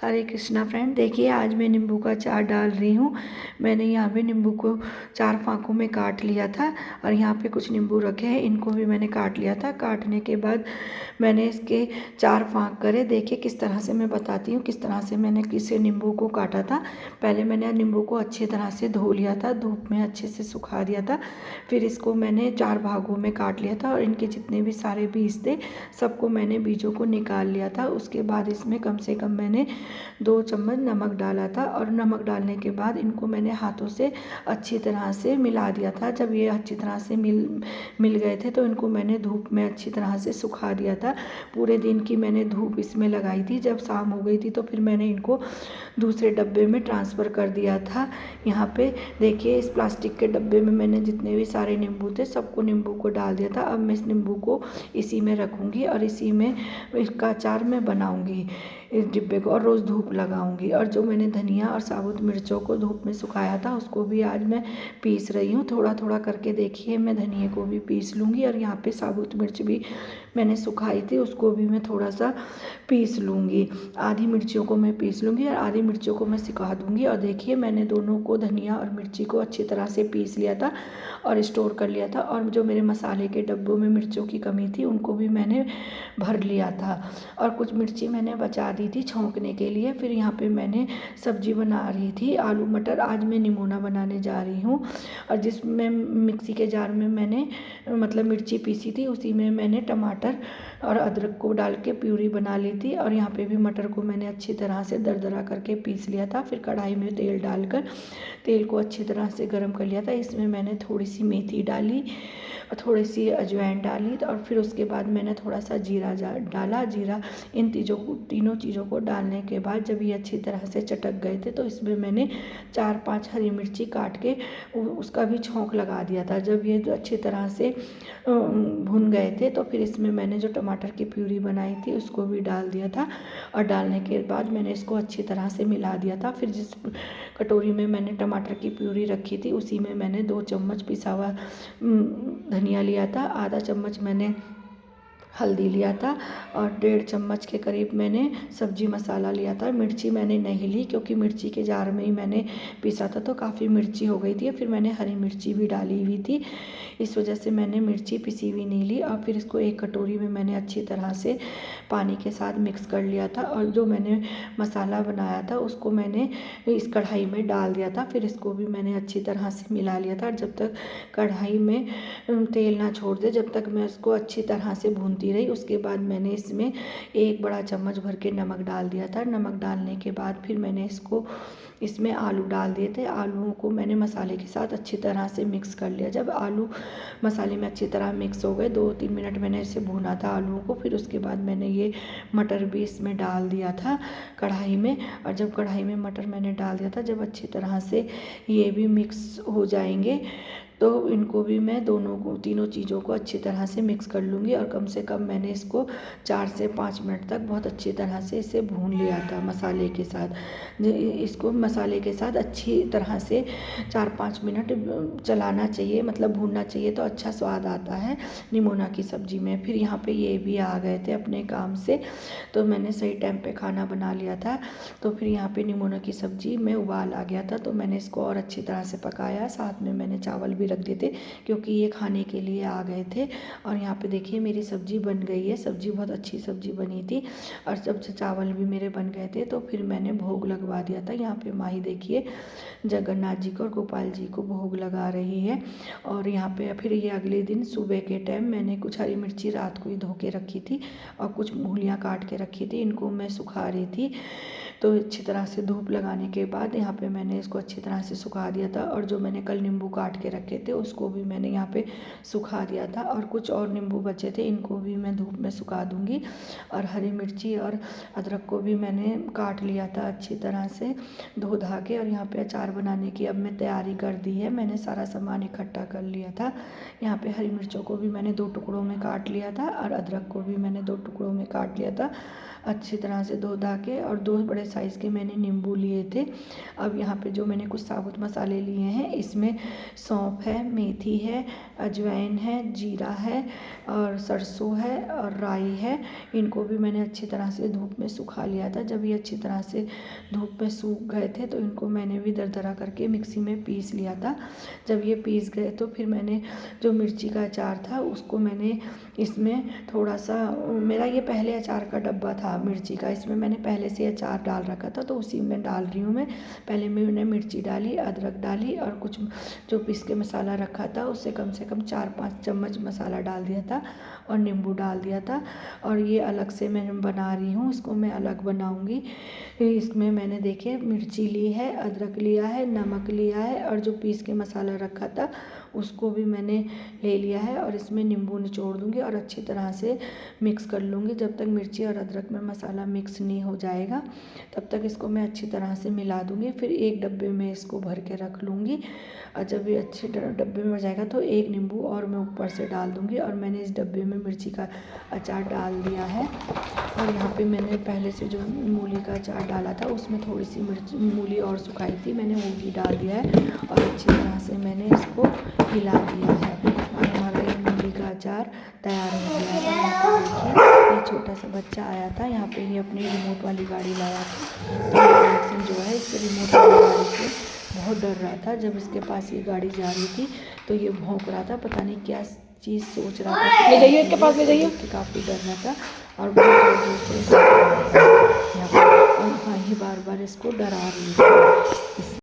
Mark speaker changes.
Speaker 1: हरे Krishna friend, देखिए आज मैं नींबू का अचार डाल रही हूँ। मैंने यहाँ पे नींबू को 4 फाँकों में काट लिया था और यहाँ पे कुछ नींबू रखे हैं, इनको भी मैंने काट लिया था। काटने के बाद मैंने इसके 4 फाँक करे। देखिए किस तरह से मैं बताती हूँ किस तरह से मैंने किसी नींबू को काटा था। पहले मैंने नींबू को अच्छी तरह से धो लिया था, धूप में अच्छे से सुखा दिया था। फिर इसको मैंने 4 भागों में काट लिया था और इनके जितने भी सारे बीज थे सबको मैंने बीजों को निकाल लिया था। उसके बाद इसमें कम से कम मैंने 2 चम्मच नमक डाला था और नमक डालने के बाद इनको मैंने हाथों से अच्छी तरह से मिला दिया था। जब ये अच्छी तरह से मिल गए थे तो इनको मैंने धूप में अच्छी तरह से सुखा दिया था। पूरे दिन की मैंने धूप इसमें लगाई थी। जब शाम हो गई थी तो फिर मैंने इनको दूसरे डब्बे में ट्रांसफ़र कर दिया था। यहाँ पे देखिए इस प्लास्टिक के डब्बे में मैंने जितने भी सारे नींबू थे सबको नींबू को डाल दिया था। अब मैं इस नींबू को इसी में रखूँगी और इसी में इसका अचार मैं बनाऊँगी इस डिब्बे को, और रोज़ धूप लगाऊंगी। और जो मैंने धनिया और साबुत मिर्चों को धूप में सुखाया था उसको भी आज मैं पीस रही हूँ। थोड़ा थोड़ा करके देखिए मैं धनिया को भी पीस लूँगी और यहाँ पे साबुत मिर्च भी मैंने सुखाई थी उसको भी मैं थोड़ा सा पीस लूँगी। आधी मिर्चियों को मैं पीस लूँगी और आधी मिर्चियों को मैं सिका दूँगी। और देखिए मैंने दोनों को, धनिया और मिर्ची को अच्छी तरह से पीस लिया था और स्टोर कर लिया था। और जो मेरे मसाले के डब्बों में मिर्चों की कमी थी उनको भी मैंने भर लिया था और कुछ मिर्ची मैंने बचा दी थी छौंकने के लिए। फिर यहाँ पे मैंने सब्जी बना रही थी आलू मटर। आज मैं निमोना बनाने जा रही हूँ और जिसमें मिक्सी के जार में मैंने मतलब मिर्ची पीसी थी उसी में मैंने टमाटर और अदरक को डाल के प्यूरी बना ली थी। और यहाँ पे भी मटर को मैंने अच्छी तरह से दरदरा करके पीस लिया था। फिर कढ़ाई में तेल डालकर तेल को अच्छी तरह से गर्म कर लिया था। इसमें मैंने थोड़ी सी मेथी डाली और थोड़ी सी अजवाइन डाली और फिर उसके बाद मैंने थोड़ा सा जीरा डाला। जीरा इन तीनों चीज़ों को डालने के बाद जब ये अच्छी तरह से चटक गए थे तो इसमें मैंने 4-5 हरी मिर्ची काट के उसका भी छौंक लगा दिया था। जब ये अच्छी तरह से भुन गए थे तो फिर इसमें मैंने जो टमाटर की प्यूरी बनाई थी उसको भी डाल दिया था और डालने के बाद मैंने इसको अच्छी तरह से मिला दिया था। फिर जिस कटोरी में मैंने टमाटर की प्यूरी रखी थी उसी में मैंने 2 चम्मच पिसा हुआ धनिया लिया था, आधा चम्मच मैंने हल्दी लिया था और 1.5 चम्मच के करीब मैंने सब्जी मसाला लिया था। मिर्ची मैंने नहीं ली क्योंकि मिर्ची के जार में ही मैंने पीसा था तो काफ़ी मिर्ची हो गई थी। फिर मैंने हरी मिर्ची भी डाली हुई थी, इस वजह से मैंने मिर्ची पिसी हुई नहीं ली। और फिर इसको एक कटोरी में मैंने अच्छी तरह से पानी के साथ मिक्स कर लिया था और जो मैंने मसाला बनाया था उसको मैंने इस कढ़ाई में डाल दिया था। फिर इसको भी मैंने अच्छी तरह से मिला लिया था। जब तक कढ़ाई में तेल ना छोड़ दे जब तक मैं उसको अच्छी तरह से भूनती रही। उसके बाद मैंने इसमें 1 बड़ा चम्मच भर के नमक डाल दिया था। नमक डालने के बाद फिर मैंने इसमें आलू डाल दिए थे। आलूओं को मैंने मसाले के साथ अच्छी तरह से मिक्स कर लिया। जब आलू मसाले में अच्छी तरह मिक्स हो गए 2-3 मिनट मैंने इसे भूना था आलूओं को। फिर उसके बाद मैंने ये मटर भी इसमें डाल दिया था कढ़ाई में। और जब कढ़ाई में मटर मैंने डाल दिया था, जब अच्छी तरह से ये भी मिक्स हो जाएंगे तो इनको भी मैं तीनों चीज़ों को अच्छी तरह से मिक्स कर लूँगी। और कम से कम मैंने इसको 4 से 5 मिनट तक बहुत अच्छी तरह से इसे भून लिया था मसाले के साथ। इसको मसाले के साथ अच्छी तरह से 4-5 मिनट चलाना चाहिए, मतलब भूनना चाहिए तो अच्छा स्वाद आता है निमोना की सब्ज़ी में। फिर यहाँ पे ये भी आ गए थे अपने काम से तो मैंने सही टाइम पे खाना बना लिया था। तो फिर यहाँ पे निमोना की सब्ज़ी में उबाल आ गया था तो मैंने इसको और अच्छी तरह से पकाया। साथ में मैंने चावल भी रख दिए थे क्योंकि ये खाने के लिए आ गए थे। और यहाँ पे देखिए मेरी सब्ज़ी बन गई है। सब्ज़ी बहुत अच्छी सब्ज़ी बनी थी और जब से चावल भी मेरे बन गए थे तो फिर मैंने भोग लगवा दिया था। यहाँ पे माही देखिए जगन्नाथ जी को और गोपाल जी को भोग लगा रही है। और यहाँ पे फिर ये अगले दिन सुबह के टाइम मैंने कुछ हरी मिर्ची रात को ही धो के रखी थी और कुछ मूलियाँ काट के रखी थी, इनको मैं सुखा रही थी। तो अच्छी तरह से धूप लगाने के बाद यहाँ पे मैंने इसको अच्छी तरह से सुखा दिया था। और जो मैंने कल नींबू काट के रखे थे उसको भी मैंने यहाँ पे सुखा दिया था। और कुछ और नींबू बचे थे इनको भी मैं धूप में सुखा दूँगी। और हरी मिर्ची और अदरक को भी मैंने काट लिया था अच्छी तरह से धो धा के। और यहाँ पे अचार बनाने की अब मैं तैयारी कर दी है, मैंने सारा सामान इकट्ठा कर लिया था। यहाँ पे हरी मिर्चों को भी मैंने 2 टुकड़ों में काट लिया था और अदरक को भी मैंने 2 टुकड़ों में काट लिया था। अच्छी तरह से धो धा के, और 2 बड़े साइज़ के मैंने नींबू लिए थे। अब यहाँ पे जो मैंने कुछ साबुत मसाले लिए हैं, इसमें सौंफ है, मेथी है, अजवाइन है, जीरा है और सरसों है और राई है। इनको भी मैंने अच्छी तरह से धूप में सुखा लिया था। जब ये अच्छी तरह से धूप में सूख गए थे तो इनको मैंने भी दरदरा करके मिक्सी में पीस लिया था। जब ये पीस गए तो फिर मैंने जो मिर्ची का अचार था उसको मैंने इसमें थोड़ा सा, मेरा ये पहले अचार का डब्बा था मिर्ची का, इसमें मैंने पहले से अचार डाल रखा था तो उसी में डाल रही हूँ मैं। पहले मैंने मिर्ची डाली, अदरक डाली और कुछ जो पीस के मसाला रखा था उससे कम से कम 4-5 चम्मच मसाला डाल दिया था और नींबू डाल दिया था। और ये अलग से मैं बना रही हूँ, इसको मैं अलग बनाऊँगी। इसमें मैंने देखिए मिर्ची ली है, अदरक लिया है, नमक लिया है और जो पीस के मसाला रखा था उसको भी मैंने ले लिया है और इसमें नींबू निचोड़ दूँगी और अच्छी तरह से मिक्स कर लूँगी। जब तक मिर्ची और अदरक में मसाला मिक्स नहीं हो जाएगा तब तक इसको मैं अच्छी तरह से मिला दूँगी। फिर एक डब्बे में इसको भर के रख लूँगी और जब ये अच्छे डब्बे में हो जाएगा तो एक नींबू और मैं ऊपर से डाल दूँगी। और मैंने इस डब्बे में मिर्ची का अचार डाल दिया है। और यहाँ पे मैंने पहले से जो मूली का अचार डाला था उसमें थोड़ी सी मूली और सुखाई थी, मैंने वो भी डाल दिया है और अच्छी तरह से मैंने इसको हिला दिया है और हमारा ये मूली का अचार तैयार हो गया है। यहाँ पे देखिए ये छोटा सा बच्चा आया था, यहाँ पे ये अपनी रिमोट वाली गाड़ी लाया था। तो रिएक्शन जो है इसके रिमोट वाली गाड़ी से बहुत डर रहा था। जब इसके पास ये गाड़ी जा रही थी तो ये भौंक रहा था, पता नहीं क्या चीज़ सोच रहा था।
Speaker 2: ले जाइए इसके पास, ले जाइए।
Speaker 1: काफ़ी डर रहा था और बहुत जोर से यहाँ पर, और हाँ, ये बार बार इसको डरा रही थी।